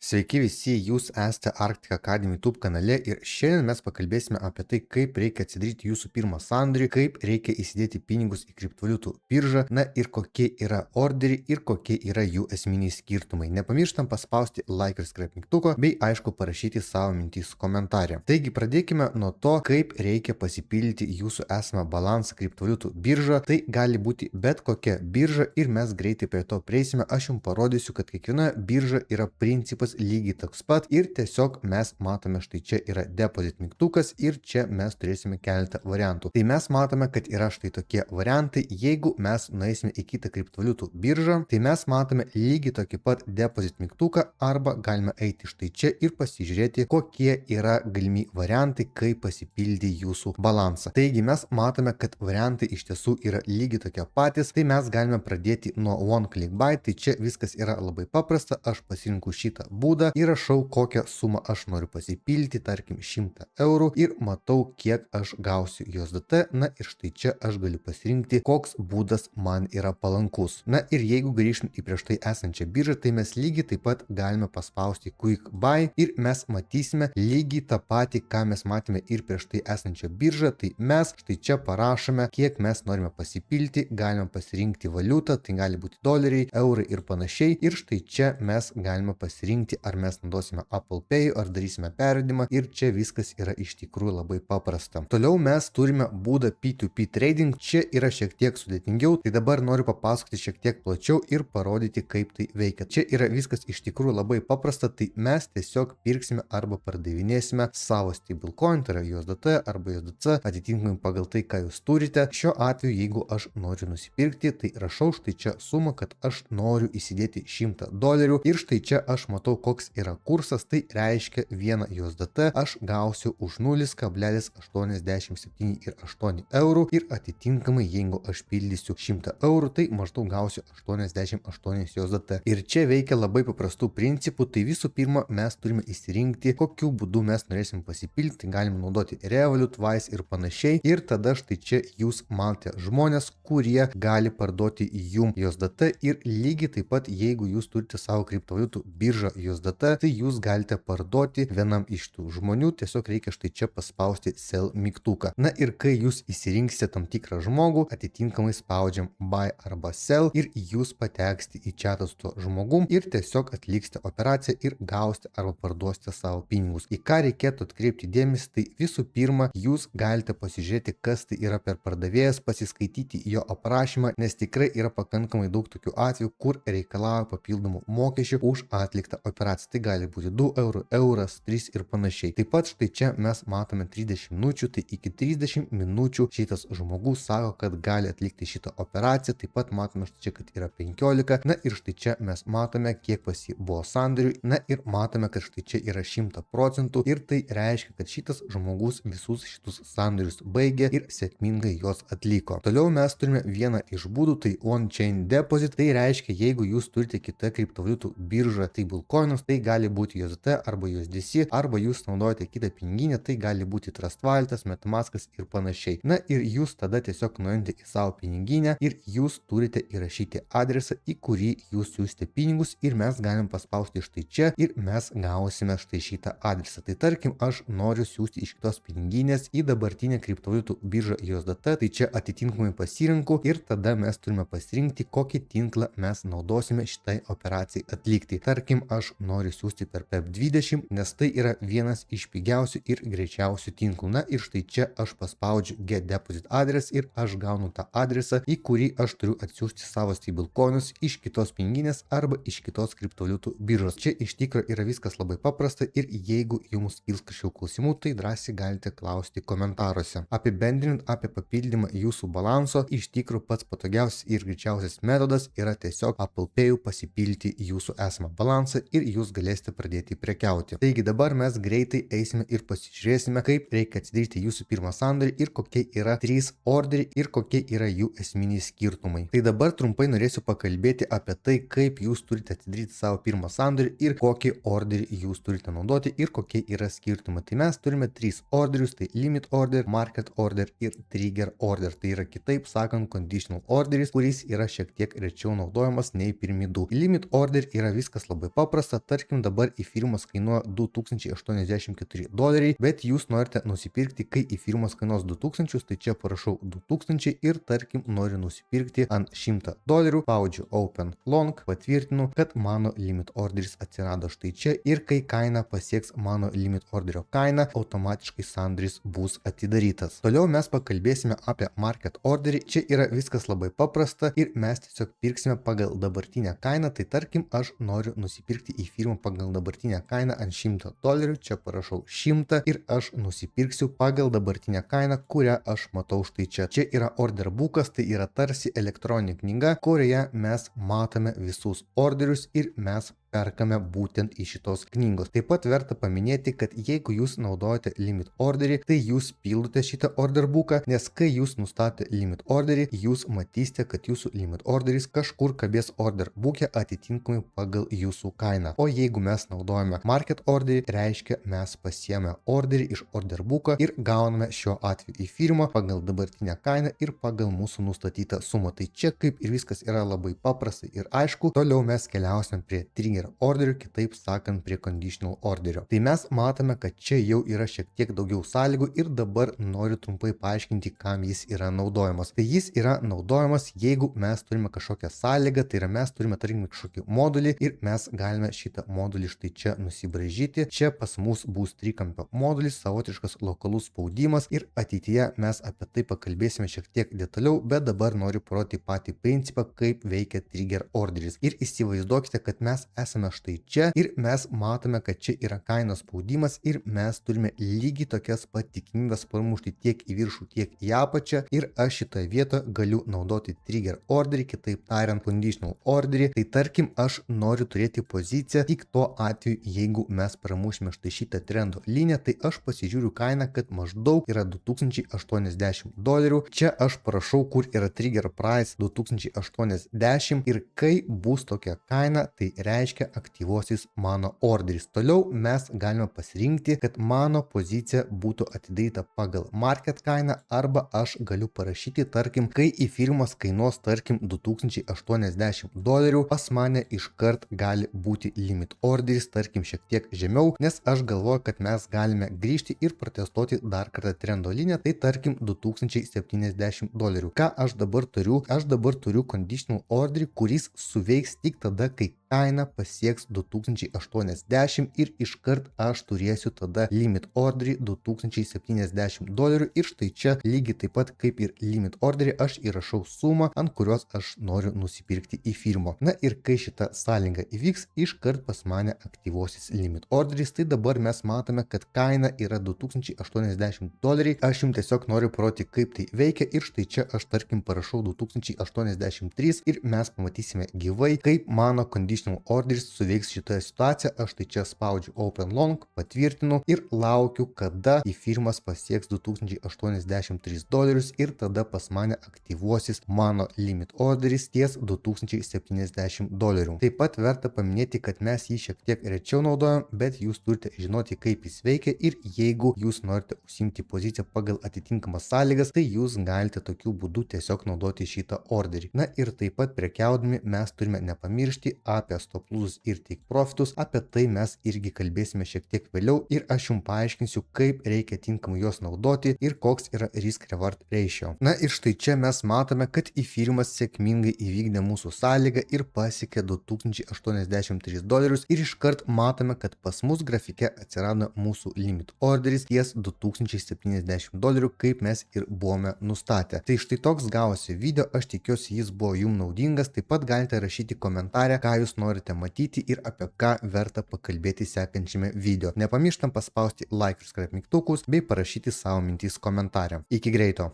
Sveiki visi, jūs esate Arctic Academy YouTube kanale ir šiandien mes pakalbėsime apie tai, kaip reikia atsidaryti jūsų pirmą sandorį, kaip reikia įsidėti pinigus į kriptovaliutų biržą, na ir kokie yra orderiai ir kokie yra jų esminiai skirtumai. Nepamirštam paspausti like ir subscribe mygtuko, bei aišku parašyti savo mintys komentarę. Taigi pradėkime nuo to, kaip reikia pasipildyti jūsų esamą balansą kriptovaliutų biržą. Tai gali būti bet kokia birža ir mes greitai prie to prieisime. Aš jums parodysiu, kad kiekviena birža yra principas lygiai toks pat ir tiesiog mes matome, štai čia yra deposit mygtukas ir čia mes turėsime keletą variantų. Tai mes matome, kad yra štai tokie variantai. Jeigu mes nueisime į kitą kriptovaliutų biržą, tai mes matome lygiai tokį pat deposit mygtuką arba galime eiti štai čia ir pasižiūrėti, kokie yra galimi variantai, kaip pasipildyti jūsų balansą. Taigi mes matome, kad variantai iš tiesų yra lygiai tokie patys. Tai mes galime pradėti nuo one click buy. Tai čia viskas yra labai paprasta. Aš pasirinku šitą būdą, įrašau, kokią sumą aš noriu pasipildyti, tarkim 100 eurų ir matau, kiek aš gausiu USDT. Na ir štai čia aš galiu pasirinkti, koks būdas man yra palankus. Na ir jeigu grįžtum į prieš tai esančią biržą, tai mes lygiai taip pat galime paspausti quick buy ir mes matysime lygiai tą patį, ką mes matėme ir prieš tai esančią biržą. Tai mes štai čia parašome, kiek mes norime pasipildyti, galime pasirinkti valiutą, tai gali būti doleriai, eurai ir panašiai. Ir štai čia mes galime pasirinkti, ar mes naudosime Apple Pay, ar darysime pervedimą, ir čia viskas yra iš tikrųjų labai paprasta. Toliau mes turime būdą P2P trading. Čia yra šiek tiek sudėtingiau, tai dabar noriu papasakoti šiek tiek plačiau ir parodyti, kaip tai veikia. Čia yra viskas iš tikrųjų labai paprasta, tai mes tiesiog pirksime arba pardavinėsime savo stablecoin, tai yra USDT arba USDC, atitinkamai pagal tai, ką jūs turite. Šiuo atveju, jeigu aš noriu nusipirkti, tai rašau štai čia sumą, kad aš noriu įsidėti 100 dolerių ir štai čia aš matau, koks yra kursas. Tai reiškia 1 USDT aš gausiu už 0,87 eurų ir atitinkamai, jeigu aš pildysiu 100 eurų, tai maždaug gausiu 88 USDT. Ir čia veikia labai paprastų principų. Tai visų pirma, mes turime įsirinkti, kokiu būdu mes norėsim pasipildyti. Galime naudoti Revolut, Wise ir panašiai. Ir tada štai čia jūs matote žmonės, kurie gali parduoti jum USDT. Ir lygiai taip pat, jeigu jūs turite savo kriptovaliutų biržą USDT, tai jūs galite parduoti vienam iš tų žmonių. Tiesiog reikia štai čia paspausti sell mygtuką. Na ir kai jūs įsirinksite tam tikrą žmogų, atitinkamai spaudžiam buy arba sell ir jūs pateksite į chatą su tuo žmogum ir tiesiog atliksite operaciją ir gausite arba parduosite savo pinigus. Į ką reikėtų atkreipti dėmesį, tai visų pirma, jūs galite pasižiūrėti, kas tai yra per pardavėjas, pasiskaityti jo aprašymą, nes tikrai yra pakankamai daug tokių atvejų, kur reikalauja papildomų mokesčių už atliktą operaciją. Tai gali būti 2 eurų, euras, 3 ir panašiai. Taip pat štai čia mes matome 30 minučių, tai iki 30 minučių šitas žmogus sako, kad gali atlikti šitą operaciją. Taip pat matome štai čia, kad yra 15. Na ir štai čia mes matome, kiek pas jį buvo sandorių. Na ir matome, kad štai čia yra 100% ir tai reiškia, kad šitas žmogus visus šitus sandorius baigė ir sėkmingai juos atliko. Toliau mes turime vieną iš būdų, tai on-chain deposit. Tai reiškia, jeigu jūs turite kitą kriptovaliutų biržą stablecoinus, tai gali būti USDT arba USDC, arba jūs naudojate kitą piniginę, tai gali būti Trust Walletas, MetaMaskas ir panašiai. Na ir jūs tada tiesiog nueinate į savo piniginę ir jūs turite įrašyti adresą, į kurį jūs siūsite pinigus ir mes galim paspausti štai čia ir mes gausime štai šitą adresą. Tai tarkim, aš noriu siūsti iš kitos piniginės į dabartinę kriptovaliutų biržą USDT, tai čia atitinkamai pasirinku ir tada mes turime pasirinkti, kokį tinklą mes naudosime šitai operacijai atlikti. Tarkim, aš noriu siūsti per PEP20, nes tai yra vienas iš pigiausių ir greičiausių tinklų. Na ir štai čia aš paspaudžiu get deposit address ir aš gaunu tą adresą, į kurį aš turiu atsiųsti savo stablecoinus iš kitos piniginės arba iš kitos kriptovaliutų biržos. Čia iš tikro yra viskas labai paprasta ir jeigu jums kils kažkokių klausimų, tai drąsiai galite klausti komentaruose. Apibendrinant apie papildymą jūsų balanso, iš tikro pats patogiausias ir greičiausias metodas yra tiesiog Apple Pay pasipildyti jūsų esamą balansą ir jūs galėsite pradėti prekiauti. Taigi dabar mes greitai eisime ir pasižiūrėsime, kaip reikia atsidaryti jūsų pirmą sandorį ir kokie yra 3 orderiai ir kokie yra jų esminiai skirtumai. Tai dabar trumpai norėsiu pakalbėti apie tai, kaip jūs turite atsidaryti savo pirmą sandorį ir kokį orderį jūs turite naudoti ir kokie yra skirtumai. Tai mes turime 3 orderius, tai limit order, market order ir trigger order. Tai yra kitaip sakant conditional orderis, kuris yra šiek tiek rečiau naudojamas nei pirmi du. Limit order yra viskas labai paprasta, tarkim dabar įfirmos kainuoja $2084, bet jūs norite nusipirkti, kai įfirmos kainuos 2000, tai čia parašau 2000 ir tarkim noriu nusipirkti ant $100, spaudžiu Open Long, patvirtinu, kad mano limit orderis atsirado štai čia ir kai kaina pasieks mano limit orderio kainą, automatiškai sandoris bus atidarytas. Toliau mes pakalbėsime apie market orderį. Čia yra viskas labai paprasta ir mes tiesiog pirksime pagal dabartinę kainą. Tai tarkim, aš noriu nusipirkti į firmą pagal dabartinę kainą ant $100. Čia parašau 100 ir aš nusipirksiu pagal dabartinę kainą, kurią aš matau štai čia. Čia yra order bookas, tai yra tarsi elektroninė knyga, kurioje mes matome visus orderius ir mes perkame būtent iš šitos knygos. Taip pat verta paminėti, kad jeigu jūs naudojate limit orderį, tai jūs pildote šitą order booką, nes kai jūs nustatėte limit orderį, jūs matysite, kad jūsų limit orderis kažkur kabės order book'e atitinkamai pagal jūsų kainą. O jeigu mes naudojame market orderį, reiškia mes pasiėmė orderį iš order book'o ir gauname šiuo atveju į firmą pagal dabartinę kainą ir pagal mūsų nustatytą sumą. Tai čia kaip ir viskas yra labai paprasta ir aišku. Toliau mes keliausime prie trigger orderių, kitaip sakant, prie conditional orderio. Tai mes matome, kad čia jau yra šiek tiek daugiau sąlygų ir dabar noriu trumpai paaiškinti, kam jis yra naudojamas. Tai jis yra naudojamas, jeigu mes turime kažkokią sąlygą, tai yra mes turime, tarkim, kažkokį modulį ir mes galime šitą modulį štai čia nusibraižyti. Čia pas mus bus trikampio modulis, savotiškas lokalus spaudimas ir ateityje mes apie tai pakalbėsime šiek tiek detaliau, bet dabar noriu parodyti patį principą, kaip veikia trigger orderis. Ir įsivaizduokite, kad mes esame štai čia ir mes matome, kad čia yra kainos spaudimas ir mes turime lygiai tokias pat tikimybės pramušti tiek į viršų, tiek į apačią ir aš šitoje vietoje galiu naudoti trigger orderį, kitaip tariant conditional orderį. Tai tarkim, aš noriu turėti poziciją tik tuo atveju, jeigu mes pramušime štai šitą trendo liniją, tai aš pasižiūriu kainą, kad maždaug yra $2080. Čia aš parašau, kur yra trigger price 2080 ir kai bus tokia kaina, tai reiškia aktyvuosis mano orderis. Toliau mes galime pasirinkti, kad mano pozicija būtų atidaryta pagal market kainą arba aš galiu parašyti, tarkim, kai į firmos kainos, tarkim, $2080, pas mane iškart gali būti limit orderis, tarkim, šiek tiek žemiau, nes aš galvoju, kad mes galime grįžti ir protestuoti dar kartą trendo liniją, tai tarkim $2070. Ką aš dabar turiu? Aš dabar turiu conditional orderį, kuris suveiks tik tada, kai kaina pasieks $2080 ir iškart aš turėsiu tada limit orderį $2070 ir štai čia lygiai taip pat kaip ir limit orderį aš įrašau sumą, ant kurios aš noriu nusipirkti į firmą. Na ir kai šita sąlyga įvyks, iškart pas mane aktyvuosis limit orderis. Tai dabar mes matome, kad kaina yra $2080. Aš jums tiesiog noriu parodyti, kaip tai veikia ir štai čia aš tarkim parašau 2083 ir mes pamatysime gyvai, kaip mano conditional orderis suveiks šitoje situacijoje. Aš tai čia spaudžiu Open Long, patvirtinu ir laukiu, kada į firmas pasieks $2083 ir tada pas mane aktyvuosis mano limit orderis ties $2070. Taip pat verta paminėti, kad mes jį šiek tiek rečiau naudojam, bet jūs turite žinoti, kaip jis veikia ir jeigu jūs norite užsimti poziciją pagal atitinkamas sąlygas, tai jūs galite tokiu būdu tiesiog naudoti šitą orderį. Na ir taip pat prekiaudami mes turime nepamiršti apie stop loss ir take profitus, apie tai mes irgi kalbėsime šiek tiek vėliau ir aš jums paaiškinsiu, kaip reikia tinkamai juos naudoti ir koks yra risk reward ratio. Na ir štai čia mes matome, kad įfirmas sėkmingai įvykdė mūsų sąlygą ir pasiekė $2083 ir iškart matome, kad pas mus grafike atsirado mūsų limit orderis ties $2070, kaip mes ir buvome nustatę. Tai štai toks gavosi video, aš tikiuosi jis buvo jums naudingas, taip pat galite rašyti komentarę, ką jūs norite matyti ir apie ką verta pakalbėti sekančiame video. Nepamirštam paspausti like ir subscribe mygtukus bei parašyti savo mintis komentarę. Iki greito!